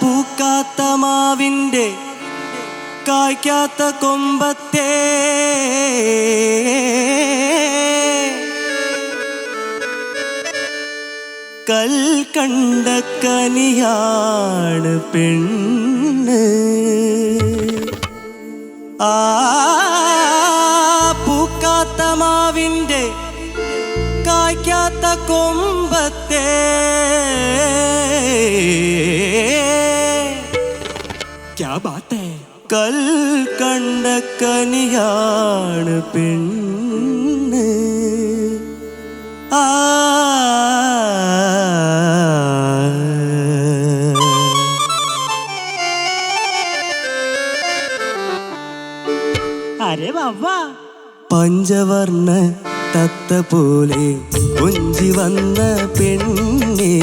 പൂക്കാത്ത മാവിൻ്റെ കായ്ക്കാത്ത കൊമ്പത്തെ കൽക്കണ്ട കനിയാണ് പെണ്ണ്. പൂക്കാത്ത മാവിൻ്റെ കായ്ക്കാത്ത കൊമ്പത്തെ ക്യാ ബാത് ഹൈ, കൽക്കണ്ട കനിയാണ് പെണ്ണ്. അരെ വാ. പഞ്ചവർണ്ണ തത്ത പോലെ കൊഞ്ചി വന്ന പെണ്ണേ,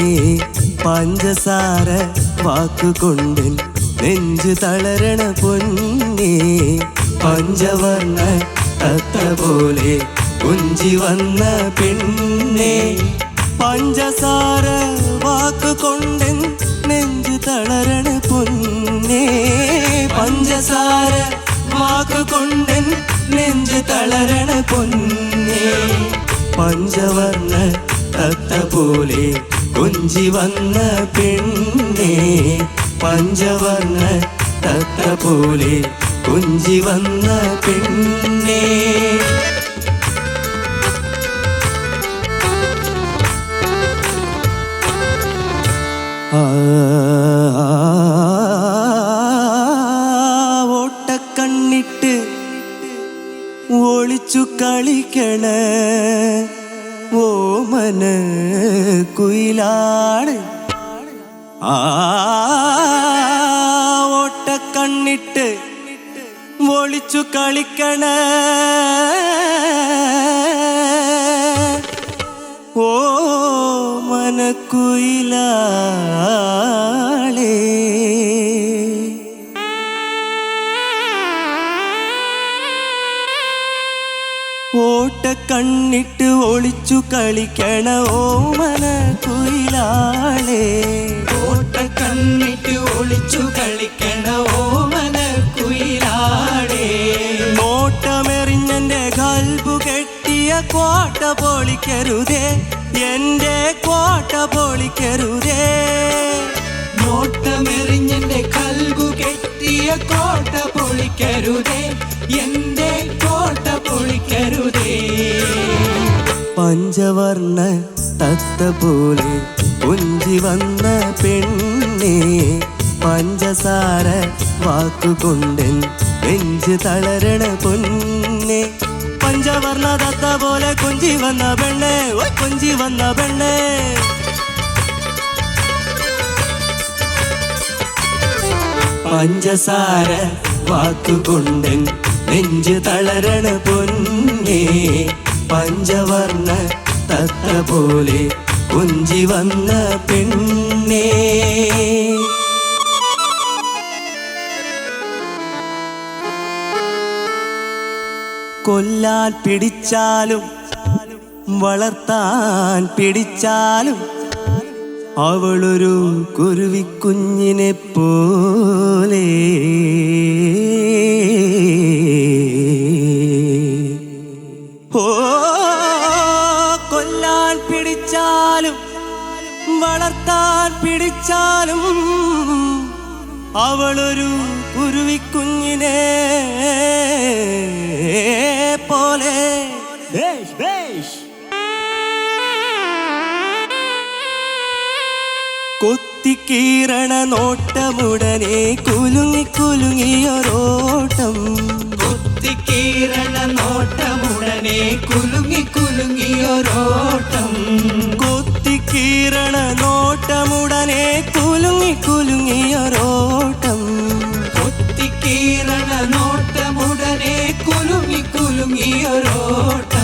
പഞ്ചസാര വാക്കുകൊണ്ട് നെഞ്ചു തളരണ പൊന്നേ. പഞ്ചവർണ്ണ തത്ത പോലെ കൊഞ്ചി വന്ന പെണ്ണേ, പഞ്ചസാര വാക്കുകൊണ്ട് നെഞ്ചു തളരണ പൊന്നേ. പഞ്ചസാര വാക്കുകൊണ്ട് നെഞ്ചു തളരണ പൊന്നേ. പഞ്ചവർണ്ണ തത്ത പോലെ കൊഞ്ചി വന്ന പെണ്ണേ, പഞ്ചവർണ്ണ തത്ത പോലെ കൊഞ്ചി വന്ന പെണ്ണേ. ഓട്ടക്കണ്ണിട്ട് ഒളിച്ചു കളിക്കണ ഓമന കുയിലാണ്. ഓട്ടക്കണ്ണിട്ട് ഒളിച്ചു കളിക്കണ ഓമന കുയിലാളേ. ഓട്ടക്കണ്ണിട്ട് ഒളിച്ചു കളിക്കണ ഓമന കുയിലാളേ. ഓട്ടക്കണ്ണിട്ട് ഒളിച്ചു കളിക്കണ ഓമന കുയിലാടേ. നോട്ടമെറിഞ്ഞെന്റെ കൽബു കെട്ടിയ കോട്ട പൊളിക്കരുതേ, എന്റെ കോട്ട പൊളിക്കരുതേ. നോട്ടമെറിഞ്ഞെന്റെ കൽബു കെട്ടിയ കോട്ട പൊളിക്കരുതേ, എന്റെ കോട്ട പൊളിക്കരുതേ. പഞ്ചവർണ്ണ തത്ത പോലെ കൊഞ്ചി വന്ന പെണ്ണേ, പഞ്ചസാര വാക്കുകൊണ്ട് നെഞ്ച് തളരണ പൊന്നേ. പഞ്ചവർണ്ണ തത്ത പോലെ കൊഞ്ചി വന്ന പെണ്ണേ, കൊഞ്ചി വന്ന പെണ്ണേ. പഞ്ചസാര വാക്കുകൊണ്ട് നെഞ്ച് തളരണ പൊന്നേ, പഞ്ചവർണ്ണ തത്ത പോലെ കൊഞ്ചി വന്ന പെണ്ണേ. കൊല്ലാൻ പിടിച്ചാലും വളർത്താൻ പിടിച്ചാലും അവളൊരു കുരുവിക്കുഞ്ഞിനെ പോലെ. ഓ കൊല്ലാൻ പിടിച്ചാലും വളർത്താൻ പിടിച്ചാലും അവളൊരു കുരുവിക്കുഞ്ഞിനെ പോലെ. കൊത്തിക്കീറണ നോട്ടമുടനെ കുലുങ്ങി കുലുങ്ങിയൊരോട്ടം. കൊത്തിക്കീറണ നോട്ടമുടനെ കുലുങ്ങി കുലുങ്ങിയൊരോട്ടം. കൊത്തിക്കീറണ നോട്ടമുടനെ കുലുങ്ങി കുലുങ്ങിയൊരോട്ടം. കൊത്തിക്കീറണ നോട്ടമുടനെ കുലുങ്ങി കുലുങ്ങിയൊരോട്ടം.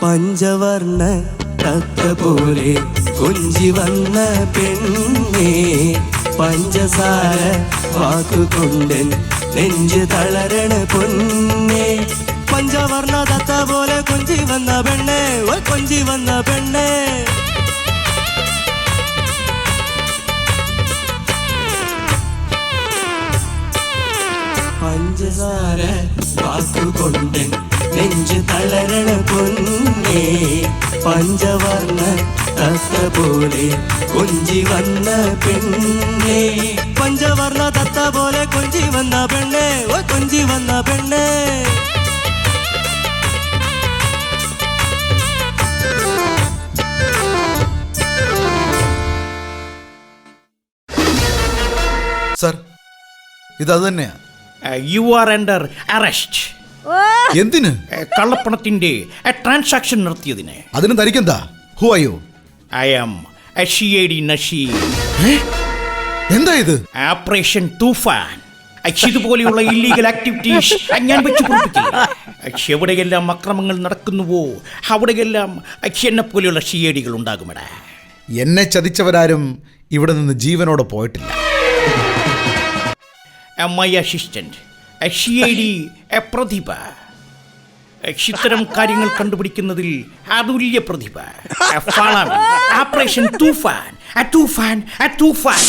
പഞ്ചവർണ്ണ തത്ത പോലെ കൊഞ്ചി വന്ന പെണ്ണേ പഞ്ചസാര വാക്കുകൊണ്ടൻ നെഞ്ച് തളരണ പൊന്നേ പഞ്ചവർണ്ണ തത്ത പോലെ കൊഞ്ചി വന്ന പെണ്ണേ കൊഞ്ചി വന്ന പെണ്ണേ പഞ്ചസാര വാക്കുകൊണ്ടൻ നെഞ്ച് തളരണ പൊന്നേ പഞ്ചവർണ്ണ തത്ത പോലെ കൊഞ്ചി വന്ന പെണ്ണേ പഞ്ചവർണ്ണ തത്ത പോലെ കൊഞ്ചി വന്ന പെണ്ണേ കൊഞ്ചി വന്ന പെണ്ണേ സർ ഇതത് തന്നെയാ. You are under arrest. എന്തിന്? കള്ളപ്പണത്തിന്റെ ട്രാൻസാക്ഷൻ നടത്തിയതിന്. അതിന് തനിക്കെന്താ? Who are you? I am CID Nasheer. എന്താ ഇത്? ഓപ്പറേഷൻ തൂഫാൻ. ഇതുപോലെയുള്ള ഇല്ലീഗൽ ആക്ടിവിറ്റീസ് ഞാൻ വെച്ച് പൊറുപ്പിക്കില്ല. എവിടെയെല്ലാം അക്രമങ്ങൾ നടക്കുന്നുവോ അവിടെയെല്ലാം എന്നെ പോലെയുള്ള CIDകൾ ഉണ്ടാകുമെടാ. എന്നെ ചതിച്ചവരാരും ഇവിടെ നിന്ന് ജീവനോടെ പോയിട്ടില്ല. My assistant, CID പ്രതിഭ. ഇത്തരം കാര്യങ്ങൾ കണ്ടുപിടിക്കുന്നതിൽ അതുല്യ പ്രതിഭ. ഓപ്പറേഷൻ തൂഫാൻ. തൂഫാൻ തൂഫാൻ.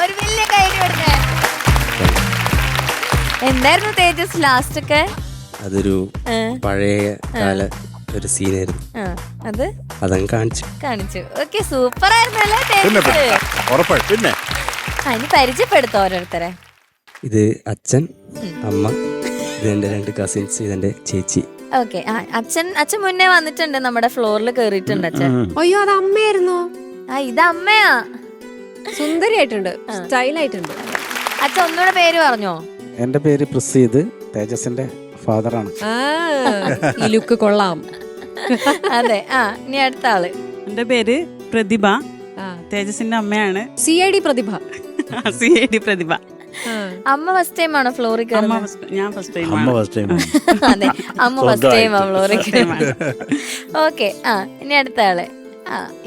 ഒരു വലിയ കൈയ്യടി കൊടുക്കാൻ. എന്തായിരുന്നു തേജസ് ലാസ്റ്റ് ഒക്കെ? അതൊരു പഴയ കാല ഒരു സീനായിരുന്നു. അത് അതങ്ങ് കാണിച്ചു. ഓക്കെ, സൂപ്പർ ആയിരുന്നല്ലേ തേജസ്? പിന്നെ ഇനി പരിചയപ്പെടുത്തോ ഓരോരുത്തരെ? ഇത് അച്ഛൻ, അമ്മ, ഇതെന്റെ 2 കസിൻസ്, ഇതെന്റെ ചേച്ചി. ഓക്കെ, അച്ഛൻ മുന്നേ വന്നിട്ടുണ്ട്, നമ്മുടെ ഫ്ലോറിൽ കേറിയിട്ടുണ്ട് അച്ഛൻ. അയ്യോ, അത് അമ്മയായിരുന്നോ? ഇത് അമ്മയാ. സുന്ദരിയായിട്ടുണ്ട്, സ്റ്റൈലായിട്ടുണ്ട്. അച്ഛൻ ഒന്നുകൂടെ പേര് പറഞ്ഞോ? എന്റെ പേര് പ്രസീദ്, തേജസിന്റെ ഫാദറാണ്. ഈ ലുക്ക് കൊള്ളാം. അതെ. ഇനി അടുത്ത ആള്. എന്റെ പേര് പ്രതിഭ, തേജസിന്റെ അമ്മയാണ്. CID പ്രതിഭ. CID പ്രതിഭ. അമ്മ ഫസ്റ്റ് ടൈം ആണോ ഫ്ലോറിൽ കയറുന്നത്? ഞാൻ ഫസ്റ്റ് ടൈം. അതെ, അമ്മ ഫസ്റ്റ് ടൈം ആ ഫ്ലോറിൽ കയറുന്നത്. ഓക്കെ, ഇനി അടുത്ത ആള്.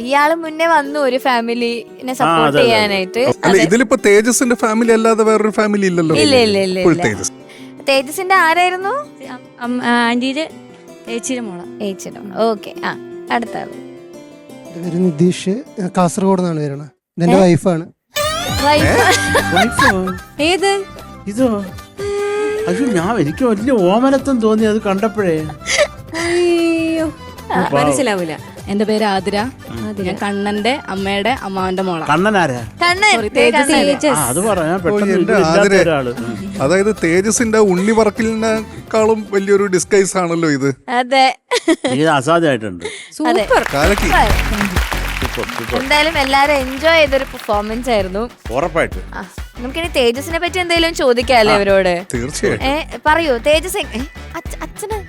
ഇയാള് മുന്നേ വന്നു ഒരു ഫാമിലിനെ സപ്പോർട്ട് ചെയ്യാനായിട്ട്. ഇതിലിപ്പോ തേജസിന്റെ ഫാമിലി അല്ലാതെ വേറൊരു ഫാമിലി ഇല്ലല്ലോ. ഇല്ല. തേജസിന്റെ ആരായിരുന്നു? ആന്റിയുടെ ചേച്ചിയുടെ മോള. ഓക്കെ, അടുത്ത ആള്. പേര് നിതീഷ്, കാസർഗോഡ് നിന്നാണ് വരണത്. ഇതെന്റെ വൈഫാണ്. ഏത്? ഇതോ? അയ്യോ, എനിക്ക് വലിയ ഓമനത്വം തോന്നി അത് കണ്ടപ്പോഴേ. മനസ്സിലാവൂല. എന്റെ പേര് ആതിര. ഞാൻ കണ്ണന്റെ അമ്മയുടെ അമ്മാവന്റെ മോളാണ്. കണ്ണനാരാ? അത് പറയാൻ പെട്ടെന്ന്. അതായത് തേജസിന്റെ ഉണ്ണി പറക്കലിനേക്കാളും വലിയൊരു ഡിസ്കൈസ് ആണല്ലോ ഇത്. അതെ, ഇത് അസാധ്യമായിട്ടുണ്ട്. എന്തായാലും എല്ലാരും എൻജോയ് ചെയ്തൊരു പെർഫോമൻസ് ആയിരുന്നു. ഉറപ്പായിട്ട്. നമുക്കിനി തേജസിനെ പറ്റി എന്തെങ്കിലും ചോദിക്കാല്ലേ ഇവരോട്? തീർച്ചയായും. പറയൂ തേജസ്. അച്ഛന്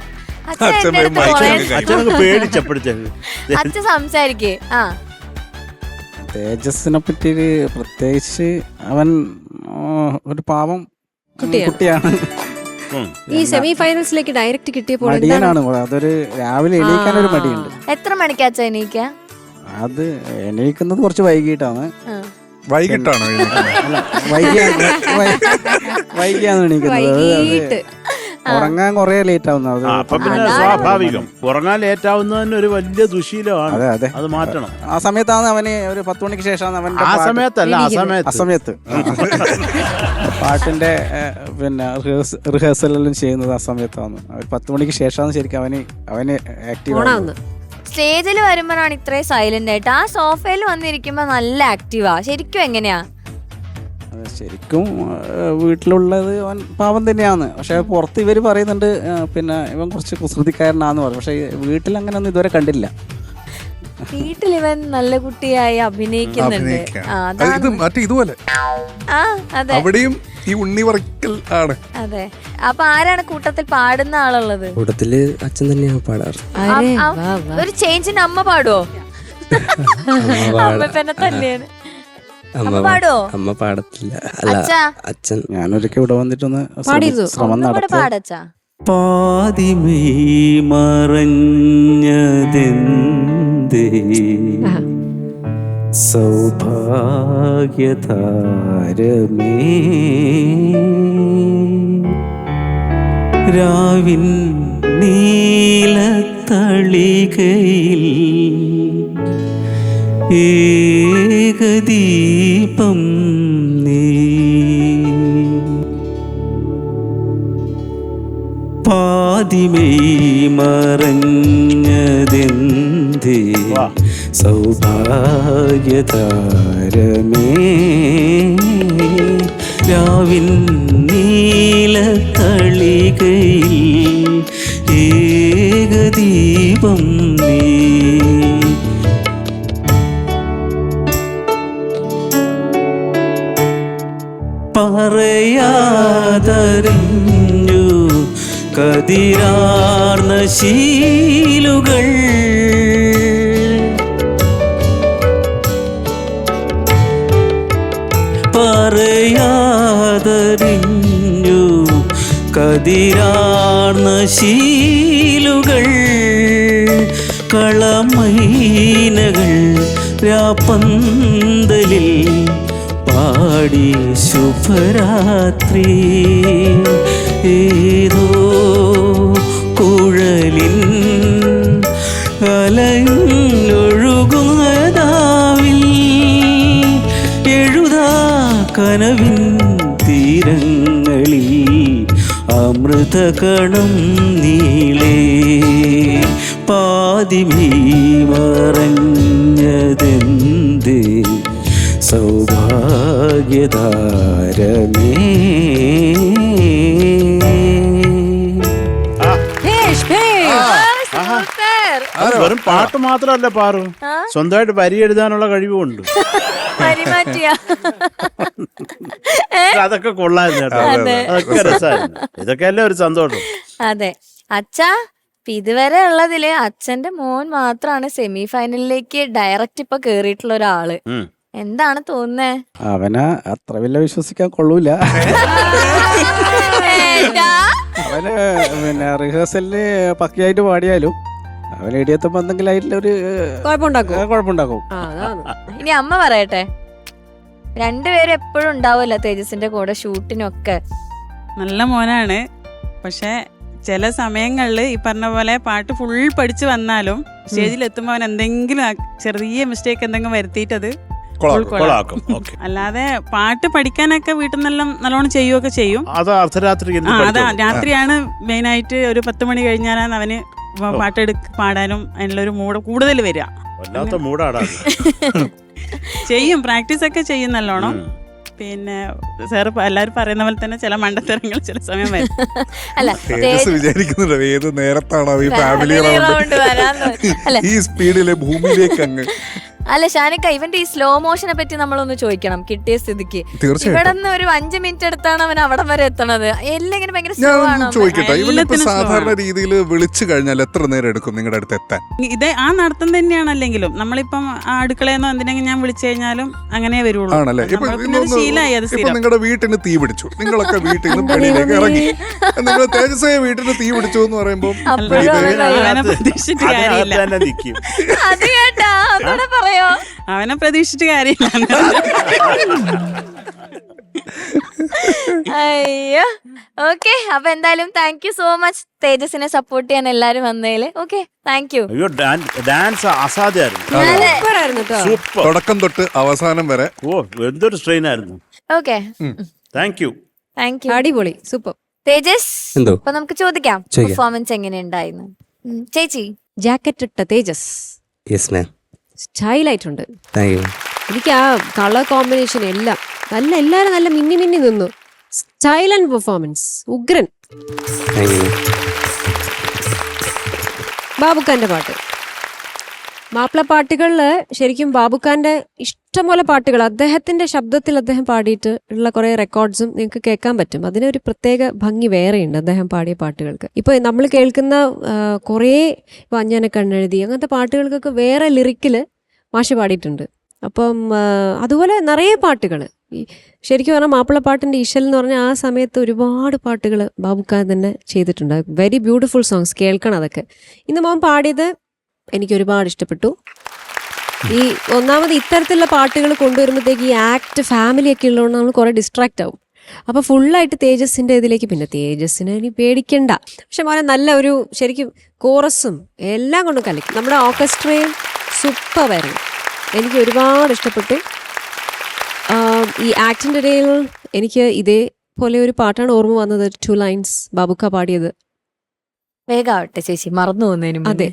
അച്ഛൻ സംസാരിക്കേ. തേജസിനെ പറ്റി പ്രത്യേകിച്ച് അവൻ ഒരു പാവം കുട്ടിയാണ്. ഈ സെമി ഫൈനൽസിലേക്ക് ഡയറക്റ്റ് കിട്ടിയപ്പോൾ മടിയനാണ്. അതൊരു രാവിലെ എണീക്കാൻ ഒരു മടിയുണ്ട്. എത്ര മണിക്കാച്ചാ എണീക്കാ? അത് എണീക്കുന്നത് കുറച്ച് വൈകിട്ടാണ്. വൈകിട്ടാണ് വൈകിയാണ് എണീക്കുന്നത്. ഉറങ്ങാൻ കുറെ ലേറ്റ് ആവുന്നത്. സ്വാഭാവികം. ഉറങ്ങാൻ ലേറ്റ് ആവുന്നതിന് ഒരു വലിയ ദുശീലമാണ്. അതെ, അത് മാറ്റണം. ആ സമയത്താണ് അവന് ഒരു 10 മണിക്ക് ശേഷമാണ് അവന്റെ അസമയത്ത് പാട്ടിന്റെ പിന്നെ റിഹേഴ്സലെല്ലാം ചെയ്യുന്നത്. ആ സമയത്താണ് 10 മണിക്ക് ശേഷമാണ് ശരിക്കും അവന് ആക്റ്റീവ് ആവുന്നത്. സ്റ്റേജിൽ വരുമ്പോഴാണ് ഇത്രയും സൈലന്റ് ആയിട്ട്. ആ സോഫയിൽ വന്നിരിക്കുമ്പോ നല്ല ആക്റ്റീവാ. ശരിക്കും എങ്ങനെയാ? ശരിക്കും വീട്ടിലുള്ളത് അവൻ പാവം തന്നെയാണ്. പക്ഷെ പുറത്ത് ഇവര് പറയുന്നുണ്ട് പിന്നെ ഇവൻ കുറച്ച് കുസൃതിക്കാരനാന്ന് പറയും. പക്ഷെ വീട്ടിൽ അങ്ങനെ ഒന്നും ഇതുവരെ കണ്ടില്ല. വീട്ടിൽ ഇവൻ നല്ല കുട്ടിയായി അഭിനയിക്കുന്നുണ്ട്. ഇതുപോലെ അവിടെയും ഈ ഉണ്ണി പറക്കൽ ആണ്. അതെ. അപ്പൊ ആരാണ് കൂട്ടത്തിൽ പാടുന്ന ആളുള്ളത്? കൂട്ടത്തില് അച്ഛൻ തന്നെയാണ് പാടാറ്. ഒരു ചേഞ്ചിന് അമ്മ പാടുവോ? അമ്മ തന്നെ തന്നെയാണ്. അമ്മ പാടുവോ? അമ്മ പാടത്തില്ല. അല്ല, അച്ഛാ അച്ഛൻ. ഞാനൊരിക്കൽ ഇവിടെ വന്നിട്ടൊന്ന് പാടിയിരുന്നു. ശ്രമം ഒന്നും കൂടെ നടത്തി. പാടച്ചാ. പാതിമേ മറഞ്ഞതെന്തേ സൗഭാഗ്യതാരമേ രാവിൻ നീലത്തളികയിൽ ഏകദീപം നീ പാതിമേ മറഞ്ഞതെന്തേ സൗഭാഗ്യതാരമേ രാവിൻ നീലത്തളികയിൽ ഏകദീപം നീ പറയാതറിഞ്ഞു കതിരാർന്ന ശീലുകൾ പറയാതറിഞ്ഞു കതിരാർന്ന ശീലുകൾ കളമൈനകൾ രാപ്പന്തലിൽ പാടി ശുഭരാത്രി ഏതോ കുഴലിൻ അലഞ്ഞൊഴുകുന്നതാവിൽ എഴുതാ കനവിൻ തീരങ്ങളിൽ അമൃതകണം നീളേ പാതിമേ മറഞ്ഞതെന്തേ സൗഭാഗ്യതാരമേ. വെറും പാട്ട് മാത്രമല്ല പാറു, സ്വന്തമായിട്ട് വരി എഴുതാനുള്ള കഴിവുമുണ്ട്. അതൊക്കെ കൊള്ളായിരുന്നു കേട്ടോ, അതൊക്കെ രസമായിരുന്നു. ഇതൊക്കെയല്ലേ ഒരു സന്തോഷം. അതെ അച്ഛാ, ഇതുവരെ ഉള്ളതില് അച്ഛന്റെ മോൻ മാത്രമാണ് സെമി ഫൈനലിലേക്ക് ഡയറക്റ്റ് ഇപ്പൊ കേറിയിട്ടുള്ള ഒരാള്. എന്താണ് തോന്നുന്നേ? അവനെ അത്ര വലിയ വിശ്വസിക്കാൻ കൊള്ളൂല. അവന് പിന്നെ റിഹേഴ്സലിന് പക്കയായിട്ട് പാടിയാലും അവൻ എടിയെത്തുമ്പോ എന്തെങ്കിലും ആയിട്ടുള്ളൊരു കുഴപ്പമുണ്ടാക്കും. ഇനി അമ്മ പറയട്ടെ, രണ്ടുപേരും എപ്പോഴും ഉണ്ടാവുമല്ലോ തേജസിന്റെ കൂടെ ഷൂട്ടിനൊക്കെ. നല്ല മോനാണ്. പക്ഷെ ചില സമയങ്ങളിൽ ഈ പറഞ്ഞ പോലെ പാട്ട് ഫുൾ പഠിച്ചു വന്നാലും സ്റ്റേജിൽ എത്തുമ്പോൾ അവൻ എന്തെങ്കിലും ചെറിയ മിസ്റ്റേക്ക് എന്തെങ്കിലും വരുത്തിയിട്ടത് കൊളാക്കും. അല്ലാതെ പാട്ട് പഠിക്കാനൊക്കെ വീട്ടിൽ നിന്നെല്ലാം നല്ലോണം ചെയ്യുകയൊക്കെ ചെയ്യും. അത് അർദ്ധരാത്രി അതാ രാത്രിയാണ് മെയിനായിട്ട്. ഒരു 10 മണി കഴിഞ്ഞാലാണ് അവന് പാടാനും അതിനുള്ളൊരു മൂഡ് കൂടുതൽ വരിക. ചെയ്യും, പ്രാക്ടീസ് ഒക്കെ ചെയ്യും നല്ലോണം. പിന്നെ സാറ് എല്ലാരും പറയുന്ന പോലെ തന്നെ ചില മണ്ടത്തരങ്ങൾ ചില സമയം വരും. വിചാരിക്കുന്നുണ്ടോ ഏത് നേരത്താണോ ഈ ഫാമിലി ഈ സ്പീഡിലെ ഭൂമിയിലേക്ക് അങ്ങ്. അല്ല ഷാനിക്ക, ഇവന്റെ ഈ സ്ലോ മോഷനെ പറ്റി നമ്മളൊന്ന് ചോദിക്കണം കിട്ടിയ സ്ഥിതിക്ക്. ഇവിടെ നിന്ന് ഒരു 5 മിനിറ്റ് എടുത്താണ് അവൻ അവിടം വരെ എത്തണത്. എല്ലാം ഇങ്ങനെ ഭയങ്കര സ്ലോ ആണോ? ചോദിക്കട്ടെ, ഇവനിപ്പോ സാധാരണ രീതിയിൽ വിളിച്ചു കഴിഞ്ഞാൽ എത്ര നേരം എടുക്കും നിങ്ങളുടെ അടുത്ത് എത്താൻ? ഇതേ ആ നടത്തം തന്നെയാണ്. അല്ലെങ്കിലും നമ്മളിപ്പം ആ അടുക്കളയെന്നോ എന്തിനെങ്കിലും ഞാൻ വിളിച്ചു കഴിഞ്ഞാലും അങ്ങനെ വരുള്ളൂ. ആണല്ലേ? ശീലമായി അത്. ഇപ്പൊ നിങ്ങളുടെ വീട്ടിന് തീ പിടിച്ചു, നിങ്ങളൊക്കെ വീട്ടിൽ നിന്ന് വെളിയിലേക്ക് ഇറങ്ങി, നിങ്ങൾ തേജസ്സായ വീട്ടിന് തീ പിടിച്ചു എന്ന് പറയുമ്പോ അവനെ പ്രതീക്ഷിച്ചിട്ട് കാര്യമില്ല. അവനെ പ്രതീക്ഷിച്ചിട്ട് കാര്യമില്ല. അയ്യോ, ഓക്കെ. അപ്പൊ എന്തായാലും താങ്ക് യു സോ മച്ച് തേജസിനെ സപ്പോർട്ട് ചെയ്യാൻ എല്ലാരും വന്നതില്. Okay, thank you. ഡാൻസ് അസാധ്യമായിരുന്നു, തുടക്കം തൊട്ട് അവസാനം വരെ. ഓ, എന്തൊരു സ്ട്രെയിൻ ആയിരുന്നു. Okay, thank you. അടിപൊളി, സൂപ്പർ. തേജസ്, അപ്പൊ നമുക്ക് ചോദിക്കാം പെർഫോമൻസ് എങ്ങനെയുണ്ടായിരുന്നു? ചേച്ചി, ജാക്കറ്റ് ഇട്ട തേജസ് യെസ് മാം, സ്റ്റൈലായിട്ടുണ്ട്. എനിക്ക് ആ കളർ കോമ്പിനേഷൻ എല്ലാം എല്ലാരും നല്ല മിന്നി നിന്നു. സ്റ്റൈൽ ആൻഡ് പെർഫോമൻസ് ഉഗ്രൻ. ബാബുഖാന്റെ പാട്ട്, മാപ്പിള പാട്ടുകളില് ശരിക്കും ബാബുഖാന്റെ ഇഷ്ടംപോലെ പാട്ടുകൾ അദ്ദേഹത്തിന്റെ ശബ്ദത്തിൽ അദ്ദേഹം പാടിയിട്ട് ഉള്ള കുറെ റെക്കോർഡ്സും നിങ്ങൾക്ക് കേൾക്കാൻ പറ്റും. അതിനൊരു പ്രത്യേക ഭംഗി വേറെയുണ്ട് അദ്ദേഹം പാടിയ പാട്ടുകൾക്ക്. ഇപ്പൊ നമ്മൾ കേൾക്കുന്ന കുറേ അഞ്ഞാനെ കണ്ണെഴുതി അങ്ങനത്തെ പാട്ടുകൾക്കൊക്കെ വേറെ ലിറിക്കില് മാഷ് പാടിയിട്ടുണ്ട്. അപ്പം അതുപോലെ നിറയെ പാട്ടുകൾ ഈ ശരിക്കും പറഞ്ഞാൽ മാപ്പിളപ്പാട്ടിൻ്റെ ഇശൽ എന്ന് പറഞ്ഞാൽ ആ സമയത്ത് ഒരുപാട് പാട്ടുകൾ ബാബുക്ക തന്നെ ചെയ്തിട്ടുണ്ട്. Very beautiful songs. കേൾക്കണം അതൊക്കെ. ഇന്ന് മോൻ പാടിയത് എനിക്ക് ഒരുപാട് ഇഷ്ടപ്പെട്ടു. ഈ ഒന്നാമത് ഇത്തരത്തിലുള്ള പാട്ടുകൾ കൊണ്ടുവരുമ്പോഴത്തേക്ക് ഈ ആക്ട് ഫാമിലി ഒക്കെ ഉള്ളതുകൊണ്ട് നമ്മൾ കുറേ ഡിസ്ട്രാക്റ്റ് ആവും. അപ്പോൾ ഫുള്ളായിട്ട് തേജസിൻ്റെ ഇതിലേക്ക്, പിന്നെ തേജസ്സിനെ ഇനി പേടിക്കണ്ട. പക്ഷെ മോനെ നല്ല ഒരു ശരിക്കും കോറസും എല്ലാം കൊണ്ടും കലക്കി. നമ്മുടെ ഓർക്കസ്ട്രയും സൂപ്പറായിരുന്നു. എനിക്ക് ഒരുപാട് ഇഷ്ടപ്പെട്ടു. ഈ ആക്ടിൻ്റെ ഇടയിൽ എനിക്ക് ഇതേപോലെ ഒരു പാട്ടാണ് ഓർമ്മ വന്നത്, 2 lines ബാബുക്ക പാടിയത്. വേഗാവട്ടെ ചേച്ചി, മറന്നു പോകുന്നതിന് അതെ.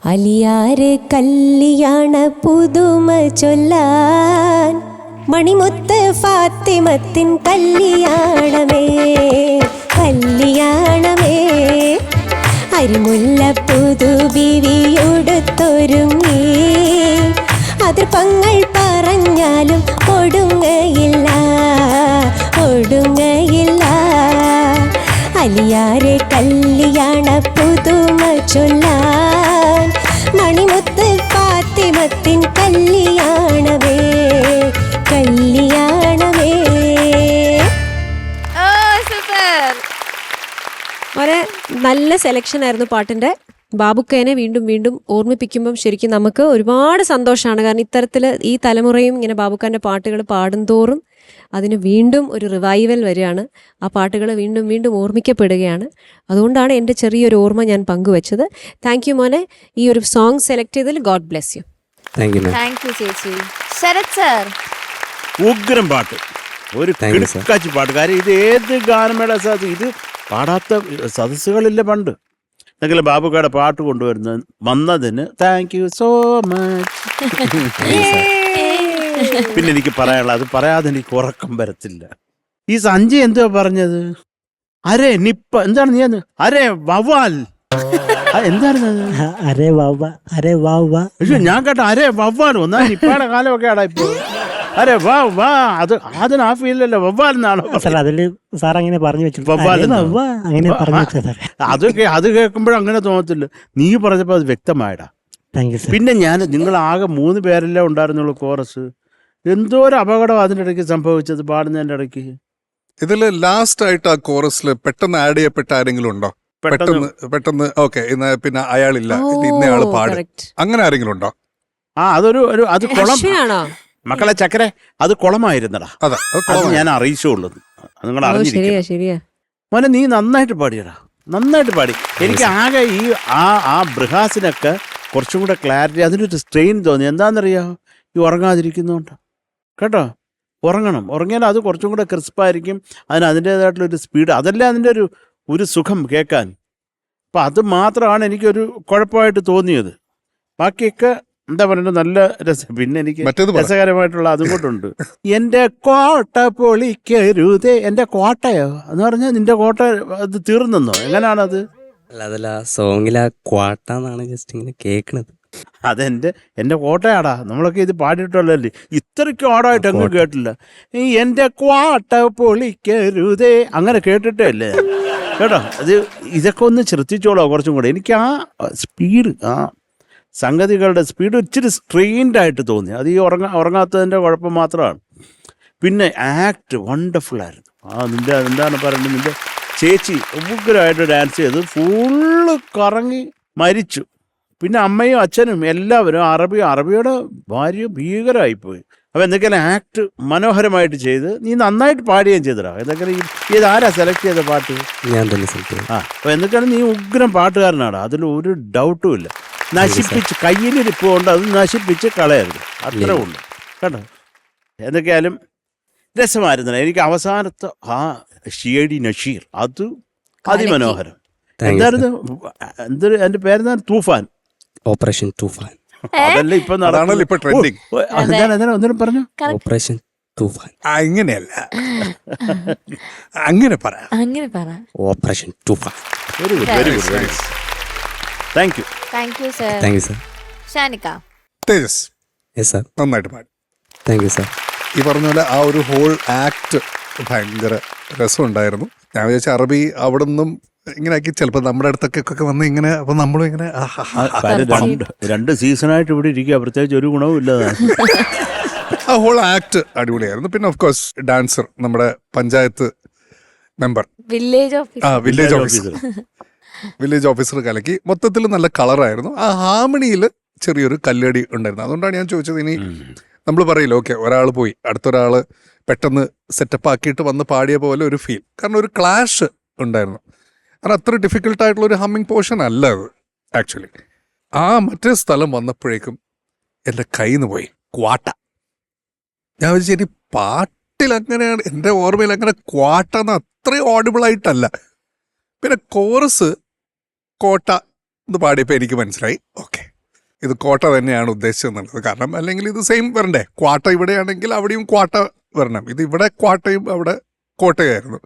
അലിയാറ് കല്യാണ പുതുമ ചൊല്ലാൻ മണിമുത്ത് ഫാത്തിമത്തിൻ കല്യാണമേ കല്യാണമേ അരിമുല്ല പുതുബിവിയുടുത്തൊരുങ്ങി അതിർപ്പങ്ങൾ പറഞ്ഞാലും ഒടുങ്ങയില്ല ഒടുങ്ങയില്ല. അലിയാരെ കല്യാണ പുതുമ ചൊല്ലാൻ മണിമുത്ത് ഫാത്തിമത്തിൻ കല്യാണമേ കല്യാണമേ. വളരെ നല്ല സെലക്ഷൻ ആയിരുന്നു പാട്ടിൻ്റെ. ബാബുക്കേനെ വീണ്ടും വീണ്ടും ഓർമ്മിപ്പിക്കുമ്പം ശരിക്കും നമുക്ക് ഒരുപാട് സന്തോഷമാണ്. കാരണം ഇത്തരത്തിൽ ഈ തലമുറയും ഇങ്ങനെ ബാബുക്കാൻ്റെ പാട്ടുകൾ പാടുന്തോറും അതിന് വീണ്ടും ഒരു റിവൈവൽ വരികയാണ്. ആ പാട്ടുകൾ വീണ്ടും വീണ്ടും ഓർമ്മിക്കപ്പെടുകയാണ്. അതുകൊണ്ടാണ് എൻ്റെ ചെറിയൊരു ഓർമ്മ ഞാൻ പങ്കുവച്ചത്. താങ്ക് യു മോനെ, ഈ ഒരു സോങ് സെലക്ട് ചെയ്തതിൽ. God bless you. Thank you ചേച്ചി. ശരത് സർ, ഉഗ്രം പാട്ട്, ഒരു കിടക്കാച്ചി പാട്ട്. കാര്യം ഇത് ഏത് ഗാനമേള ഇത് പാടാത്ത സദസ്സുകളില്ല പണ്ട്. എന്നെങ്കിലും ബാബുക്കയുടെ പാട്ട് വന്നതിന് താങ്ക് യു സോ മച്ച്. പിന്നെ എനിക്ക് പറയാനുള്ള, അത് പറയാതെ എനിക്ക് ഉറക്കം വരത്തില്ല. ഈ സഞ്ജയ് എന്തുവാ പറഞ്ഞത്? അരേ നിപ്പ, എന്താണ് നീ അരേ വവ്വാൽ, എന്തായിരുന്നു? അരേ വവ്വ, അരേ വവ്വ. ഞാൻ കേട്ട അരേ വവ്വാൽ. ഒന്നാ നിപ്പയുടെ കാലമൊക്കെ ആടാ ഇപ്പൊ. അരെ വാ വാ, അത് അതിന് ആ ഫീലല്ലോ, വവ്വാൽ എന്നാണോ അതില് സാർ അങ്ങനെ പറഞ്ഞു വെച്ചു. അങ്ങനെ പറഞ്ഞു വെച്ചത്. അത് കേൾക്കുമ്പോഴും അങ്ങനെ തോന്നത്തില്ല. നീ പറഞ്ഞപ്പോ അത് വ്യക്തമായടാ. പിന്നെ നിങ്ങൾ ആകെ 3 പേരല്ലേ ഉണ്ടായിരുന്നുള്ളൂ കോറസ്. എന്തോ ഒരു അപകടം അതിൻ്റെ ഇടയ്ക്ക് സംഭവിച്ചത് പാടുന്നതിന്റെ ഇടയ്ക്ക്. ഇതില് ലാസ്റ്റ് ആയിട്ട് ആ കോറസിൽ പെട്ടെന്ന് ആഡ് ചെയ്യപ്പെട്ട ആരെങ്കിലും ഉണ്ടോ? പെട്ടെന്ന് ഓക്കെ, പിന്നെ അയാളില്ല, ഇന്നയാള് പാട്, അങ്ങനെ ആരെങ്കിലും ഉണ്ടോ? അത് കുളം മക്കളെ ചക്കരെ, അത് കുളമായിരുന്നടാ. അത് ഞാൻ അറിയിച്ചുള്ളത്, നിങ്ങൾ അറിഞ്ഞിരിക്കുക. മോനെ നീ നന്നായിട്ട് പാടിയടാ, നന്നായിട്ട് പാടി. എനിക്ക് ആകെ ആ ബൃഹാസിനൊക്കെ കുറച്ചും കൂടെ ക്ലാരിറ്റി, അതിനൊരു സ്ട്രെയിൻ തോന്നി. എന്താണെന്നറിയാമോ? ഈ ഉറങ്ങാതിരിക്കുന്നതുകൊണ്ട് കേട്ടോ. ഉറങ്ങിയാൽ അത് കുറച്ചും കൂടെ ക്രിസ്പായിരിക്കും. അതിൻ്റേതായിട്ടുള്ളൊരു സ്പീഡ്, അതല്ലേ അതിൻ്റെ ഒരു സുഖം കേൾക്കാൻ. അപ്പം അത് മാത്രമാണ് എനിക്കൊരു കുഴപ്പമായിട്ട് തോന്നിയത്. ബാക്കിയൊക്കെ എന്താ പറയുക, നല്ല രസം. പിന്നെ എനിക്ക് രസകരമായിട്ടുള്ള അതും കൊണ്ടുണ്ട്. എൻ്റെ കോട്ട പൊളിക്കരുതേ. എൻ്റെ കോട്ടയോ എന്ന് പറഞ്ഞാൽ നിന്റെ കോട്ട അത് തീർന്നെന്നോ? എങ്ങനെയാണത്? അതല്ല, സോങ്ങിലാ കോട്ടാന്നാണ് ജസ്റ്റ് ഇങ്ങനെ കേൾക്കണത്. എൻ്റെ കോട്ടയാടാ. നമ്മളൊക്കെ ഇത് പാടിയിട്ടുള്ളല്ലേ, ഇത്രയ്ക്ക് ഓടായിട്ട് അങ്ങ് കേട്ടില്ല. ഈ എൻ്റെ കോട്ട പൊളിക്കരുതേ അങ്ങനെ കേട്ടിട്ടേ അല്ലേ കേട്ടോ. ഇതൊക്കെ ഒന്ന് ശ്രദ്ധിച്ചോളോ കുറച്ചും കൂടെ. എനിക്ക് ആ സ്പീഡ്, ആ സംഗതികളുടെ സ്പീഡ് ഇച്ചിരി സ്ട്രെയിൻഡ് ആയിട്ട് തോന്നി. അത് ഈ ഉറങ്ങാത്തതിൻ്റെ കുഴപ്പം മാത്രമാണ്. പിന്നെ ആക്ട് വണ്ടർഫുള്ളായിരുന്നു. എന്താണ് പറയുന്നത്, നിൻ്റെ ചേച്ചി ഉഗ്രമായിട്ട് ഡാൻസ് ചെയ്ത് ഫുള്ള് കറങ്ങി മരിച്ചു. പിന്നെ അമ്മയും അച്ഛനും എല്ലാവരും, അറബിയുടെ ഭാര്യ ഭീകരമായിപ്പോയി. അപ്പോൾ എന്തൊക്കെയാലും ആക്ട് മനോഹരമായിട്ട് ചെയ്ത് നീ നന്നായിട്ട് പാടുകയും ചെയ്തടാ. എന്തൊക്കെയാണ് ഇതാരാ സെലക്ട് ചെയ്ത പാട്ട്? ഞാൻ തന്നെ സെലക്ട് ചെയ്തു. അപ്പോൾ എന്തൊക്കെയാണ് നീ ഉഗ്രം പാട്ടുകാരനാടാ, അതിൽ ഒരു ഡൗട്ടും ഇല്ല. നശിപ്പിച്ച് കയ്യിലിരിപ്പുകൊണ്ട് അത് നശിപ്പിച്ച് കളയരുത്, അത്രേ ഉള്ളൂ കേട്ടോ. എന്തൊക്കെയാലും രസമായിരുന്നില്ല. എനിക്ക് അവസാനത്തെ ആ ഷിയടി നഷീർ അത് അതിമനോഹരം. എന്തായിരുന്നു എൻ്റെ പേരെന്താ? തൂഫാൻ, ഓപ്പറേഷൻ തൂഫാൻ. അതല്ല ഇപ്പൊ ട്രെൻഡിങ്. ഒന്നും പറഞ്ഞു. ഓപ്പറേഷൻ തൂഫാൻ അങ്ങനെയല്ല, അങ്ങനെ പറ. Operation Toofan. Very good, very good, very good. Thank you sir. Thank you sir. Shanika, Tejas sir നന്നായിട്ട് പാടി. Thank you sir. ഈ പറഞ്ഞ പോലെ ആ ഒരു ഹോൾ ആക്ട് ഭയങ്കര രസമുണ്ടായിരുന്നു. ഞാൻ വിചാരിച്ച അറബി അവിടെ നിന്നും ഇങ്ങനെ ആക്കി ചിലപ്പോൾ നമ്മുടെ അടുത്തൊക്കെ വന്ന് ഇങ്ങനെ അപ്പൊ നമ്മളും ഇങ്ങനെ രണ്ട് സീസണായിട്ട് ഇവിടെ ഇരിക്കുക, പ്രത്യേകിച്ച് ഒരു ഗുണവും ഇല്ലതാണ്. ആ ഹോൾ ആക്ട് അടിപൊളിയായിരുന്നു. പിന്നെ ഓഫ് കോഴ്സ് ഡാൻസർ, നമ്മുടെ പഞ്ചായത്ത് മെമ്പർ, വില്ലേജ് ഓഫീസർ കലക്കി. മൊത്തത്തിൽ നല്ല കളറായിരുന്നു. ആ ഹാർമണിയിൽ ചെറിയൊരു കല്ലടി ഉണ്ടായിരുന്നു. അതുകൊണ്ടാണ് ഞാൻ ചോദിച്ചത്. ഇനി നമ്മൾ പറയില്ല, ഓക്കെ ഒരാൾ പോയി അടുത്തൊരാൾ പെട്ടെന്ന് സെറ്റപ്പ് ആക്കിയിട്ട് വന്ന് പാടിയ പോലെ ഒരു ഫീൽ. കാരണം ഒരു ക്ലാഷ് ഉണ്ടായിരുന്നു. കാരണം അത്ര ഡിഫിക്കൽട്ടായിട്ടുള്ള ഒരു ഹമ്മിങ് പോർഷൻ അല്ല അത് ആക്ച്വലി. ആ മറ്റേ സ്ഥലം വന്നപ്പോഴേക്കും എൻ്റെ കയ്യിൽ നിന്ന് പോയി ക്വാട്ട. ഞാൻ വിചാരിച്ചു പാട്ടിൽ അങ്ങനെയാണ്, എൻ്റെ ഓർമ്മയിൽ അങ്ങനെ ക്വാട്ട എന്ന് അത്രയും ഓഡിബിൾ ആയിട്ടല്ല. പിന്നെ കോറസ് കോട്ട എന്ന് പാടിയപ്പോൾ എനിക്ക് മനസ്സിലായി, ഓക്കെ ഇത് കോട്ട തന്നെയാണ് ഉദ്ദേശിച്ചതെന്നുള്ളത്. കാരണം അല്ലെങ്കിൽ ഇത് സെയിം വരണ്ടേ, ക്വാട്ട ഇവിടെയാണെങ്കിൽ അവിടെയും ക്വാട്ട വരണം. ഇത് ഇവിടെ ക്വാട്ടയും അവിടെ കോട്ടയായിരുന്നു.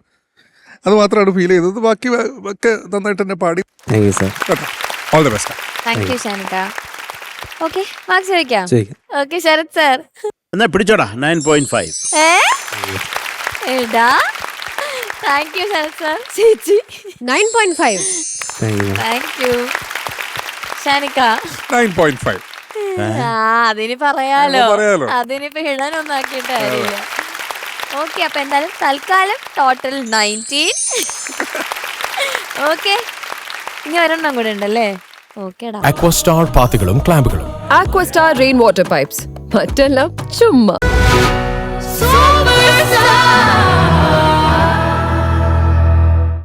അത് മാത്രമാണ് ഫീൽ ചെയ്തത്. ബാക്കി ഒക്കെ നന്നായിട്ട് തന്നെ പാടി. All the best. Thank you ഷാനിക. Okay marks ചോദിക്കാം. ഓക്കെ ശരത് സാർ എന്നാ പിടിച്ചോടാ 9.5. എടാ താങ്ക് യു ശരത് സാർ. ചേച്ചി 9.5. Thank you ഷാനിക. 9.5. അതിന് പറയാലോ, അതിനിപ്പോ ഇടാനൊന്നും ആക്കിയിട്ട് കാര്യമില്ല. ഓക്കെ അപ്പൊ എന്തായാലും തൽക്കാലം ടോട്ടൽ 19. ഓക്കെ ഇനി ഒരെണ്ണം കൂടെ ഉണ്ടല്ലേ? ഓക്കേടാ. അക്വസ്റ്റാർ പാത്തുകളും ക്ലാമ്പുകളും, അക്വസ്റ്റാർ റെയിൻ വാട്ടർ പൈപ്സ്, മറ്റെല്ലാം ചുമ്മാ.